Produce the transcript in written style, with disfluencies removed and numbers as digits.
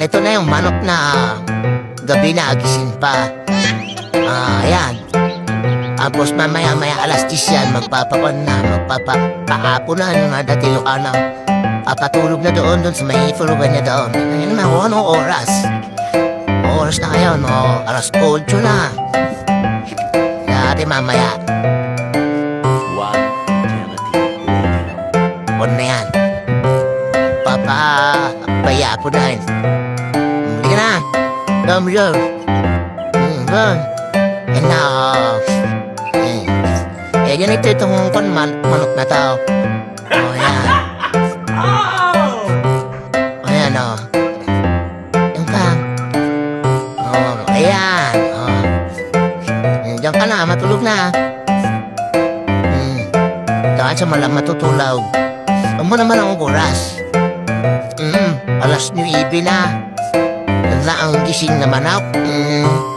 Ito na yung manok na gabi na agising pa. Ayan. Tapos mamaya-maya alas 10 yan, magpapakuan na, magpapaapunan yung datilo ka na. Papatulog na doon sa may tulugan niya doon. Ngayon naman, anong oras? Oras na ngayon, alas 8 na. Dati mamaya. One na yan. Papayapunan. Hindi ka na. Dami yun. And now, ganito itong manok na tao. Yan. Ayan, Yung ka. Ayan. Diyan ka na, matulog na. Dahil sa malang matutulaw. Amo naman ang oras. Alas 9 na. Ang gising naman ako.